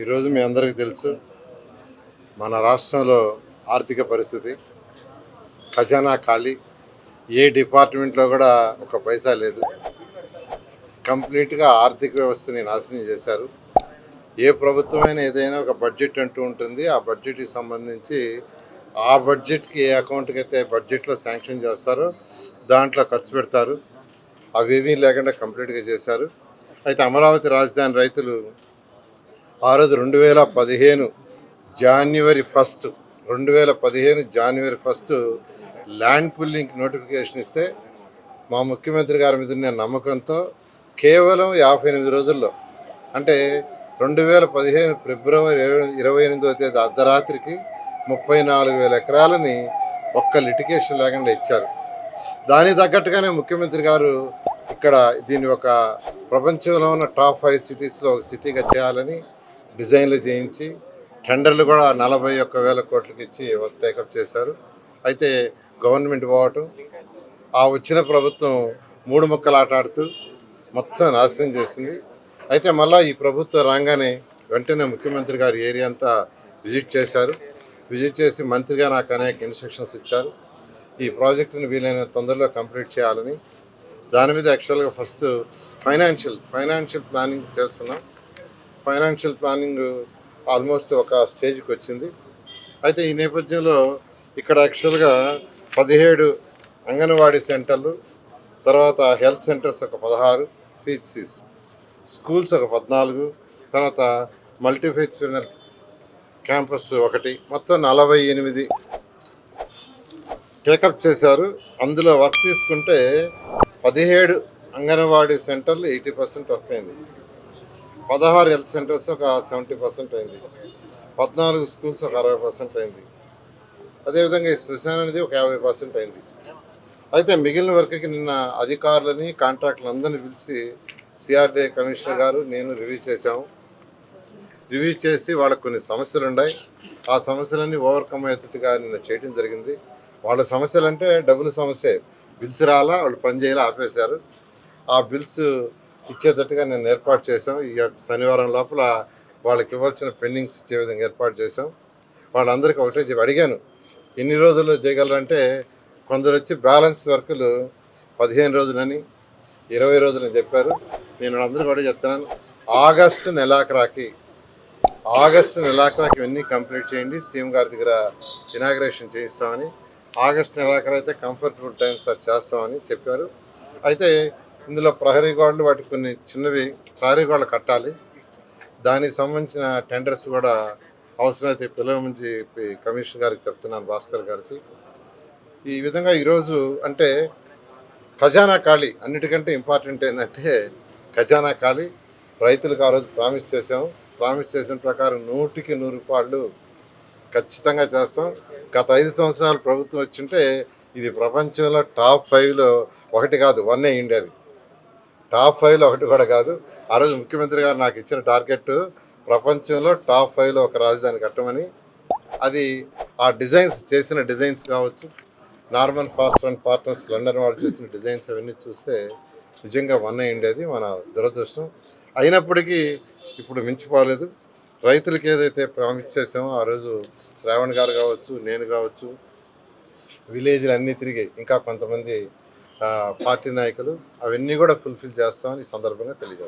ఈరోజు మీ అందరికీ తెలుసు మన రాష్ట్రంలో ఆర్థిక పరిస్థితి ఖజానా ఖాళీ. ఏ డిపార్ట్మెంట్లో కూడా ఒక పైసా లేదు. కంప్లీట్గా ఆర్థిక వ్యవస్థని నాశనం చేశారు. ఏ ప్రభుత్వమైనా ఏదైనా ఒక బడ్జెట్ అంటూ ఉంటుంది. ఆ బడ్జెట్కి సంబంధించి ఆ బడ్జెట్కి ఏ అకౌంట్కి అయితే బడ్జెట్లో శాంక్షన్ చేస్తారో దాంట్లో ఖర్చు పెడతారు. అవేమీ లేకుండా కంప్లీట్గా చేశారు. అయితే అమరావతి రాజధాని రైతులు ఆ రోజు 2015 జాన్యువరి 1 2015 జాన్యువరి 1 ల్యాండ్ పుల్లింగ్కి నోటిఫికేషన్ ఇస్తే మా ముఖ్యమంత్రి గారి మీద ఉన్న నమ్మకంతో కేవలం 58 రోజుల్లో, అంటే 2015 ఫిబ్రవరి 28వ తేదీ అర్ధరాత్రికి 34,000 ఎకరాలని ఒక్క లిటికేషన్ లేకుండా ఇచ్చారు. దానికి తగ్గట్టుగానే ముఖ్యమంత్రి గారు ఇక్కడ దీన్ని ఒక ప్రపంచంలో ఉన్న టాప్ 5 సిటీస్లో ఒక సిటీగా చేయాలని డిజైన్లు చేయించి టెండర్లు కూడా 41,000 కోట్లకి ఇచ్చి టేకప్ చేశారు. అయితే గవర్నమెంట్ పోవటం, ఆ వచ్చిన ప్రభుత్వం మూడు ముక్కలు ఆటాడుతూ మొత్తం నాశనం చేసింది. అయితే మళ్ళీ ఈ ప్రభుత్వం రాగానే వెంటనే ముఖ్యమంత్రి గారు ఏరియా అంతా విజిట్ చేశారు. విజిట్ చేసి మంత్రిగా నాకు అనేక ఇన్స్ట్రక్షన్స్ ఇచ్చారు. ఈ ప్రాజెక్టుని వీలైన తొందరలో కంప్లీట్ చేయాలని. దాని మీద యాక్చువల్గా ఫస్ట్ ఫైనాన్షియల్ ప్లానింగ్ చేస్తున్నాం. ఫైనాన్షియల్ ప్లానింగ్ ఆల్మోస్ట్ ఒక స్టేజ్కి వచ్చింది. అయితే ఈ నేపథ్యంలో ఇక్కడ యాక్చువల్గా 17 అంగన్వాడీ సెంటర్లు, తర్వాత హెల్త్ సెంటర్స్ ఒక 16, పిహెచ్సిస్, స్కూల్స్ ఒక 14, తర్వాత మల్టీఫంక్షనల్ క్యాంపస్ ఒకటి, మొత్తం 48 టేకప్ చేశారు. అందులో వర్క్ తీసుకుంటే 17 అంగన్వాడీ సెంటర్లు 80% వర్క్ అయింది, 16 హెల్త్ సెంటర్స్ ఒక 70% అయింది, 14 స్కూల్స్ ఒక 60% అయింది, అదేవిధంగా ఈ శ్మశానం అనేది ఒక 50% అయింది. అయితే మిగిలిన వర్క్కి నిన్న అధికారులని కాంట్రాక్టులు అందరినీ పిలిచి సిఆర్డీఏ కమిషనర్ గారు నేను రివ్యూ చేశాము. రివ్యూ చేసి వాళ్ళకు కొన్ని సమస్యలు ఉన్నాయి. ఆ సమస్యలన్నీ ఓవర్కమ్ అయ్యేటట్టుగా నిన్న చేయడం జరిగింది. వాళ్ళ సమస్యలు అంటే డబ్బుల సమస్య, బిల్స్ రాలా, వాళ్ళు పని చేయాలా, ఆపేశారు. ఆ బిల్స్ ఇచ్చేటట్టుగా నేను ఏర్పాటు చేశాం. ఈ శనివారం లోపల వాళ్ళకి ఇవ్వాల్సిన పెండింగ్స్ ఇచ్చే విధంగా ఏర్పాటు చేశాం. వాళ్ళందరికీ ఒకటే చెప్పి అడిగాను, ఎన్ని రోజుల్లో చేయగలరంటే కొందరు వచ్చి బ్యాలెన్స్ వర్కులు 15 రోజులని 20 రోజులని చెప్పారు. నేను అందరూ కూడా చెప్తున్నాను, ఆగస్టు నెలాఖరాకి ఇవన్నీ కంప్లీట్ చేయండి. సీఎం గారి దగ్గర ఇనాగ్రేషన్ చేయిస్తామని, ఆగస్టు నెలాఖరు అయితే కంఫర్టబుల్ టైమ్స్ అది చేస్తామని చెప్పారు. అయితే ఇందులో ప్రహరీ గోడలు, వాటికి కొన్ని చిన్నవి ప్రహరీ గోడలు కట్టాలి. దానికి సంబంధించిన టెండర్స్ కూడా అవసరమైతే పిలవమని కమిషనర్ గారికి చెప్తున్నాను, భాస్కర్ గారికి. ఈ విధంగా ఈరోజు అంటే ఖజానా ఖాళీ, అన్నిటికంటే ఇంపార్టెంట్ ఏంటంటే ఖజానా ఖాళీ. రైతులకు ఆ రోజు ప్రామిస్ చేసాము. ప్రామిస్ చేసిన ప్రకారం 100కి 100 రూపాయలు ఖచ్చితంగా చేస్తాం. గత 5 సంవత్సరాలు ప్రభుత్వం వచ్చింటే ఇది ప్రపంచంలో టాప్ 5లో ఒకటి కాదు, 1 అయ్యింది. అది టాప్ 5లో ఒకటి కూడా కాదు. ఆ రోజు ముఖ్యమంత్రి గారు నాకు ఇచ్చిన టార్గెట్ ప్రపంచంలో టాప్ 5లో ఒక రాజధాని కట్టమని. అది ఆ చేసిన డిజైన్స్ కావచ్చు, Norman fast and partners London వాళ్ళు చేసిన డిజైన్స్ అవన్నీ చూస్తే నిజంగా 1 అయ్యింది. అది మన దురదృష్టం. అయినప్పటికీ ఇప్పుడు మించిపోలేదు. రైతులకి ఏదైతే ప్రామిస్ చేసామో ఆ రోజు శ్రావణ్ గారు కావచ్చు, నేను కావచ్చు, విలేజ్లు అన్నీ తిరిగి ఇంకా కొంతమంది పార్టీ నాయకులు, అవన్నీ కూడా ఫుల్ఫిల్ చేస్తామని ఈ సందర్భంగా తెలియజేస్తాం.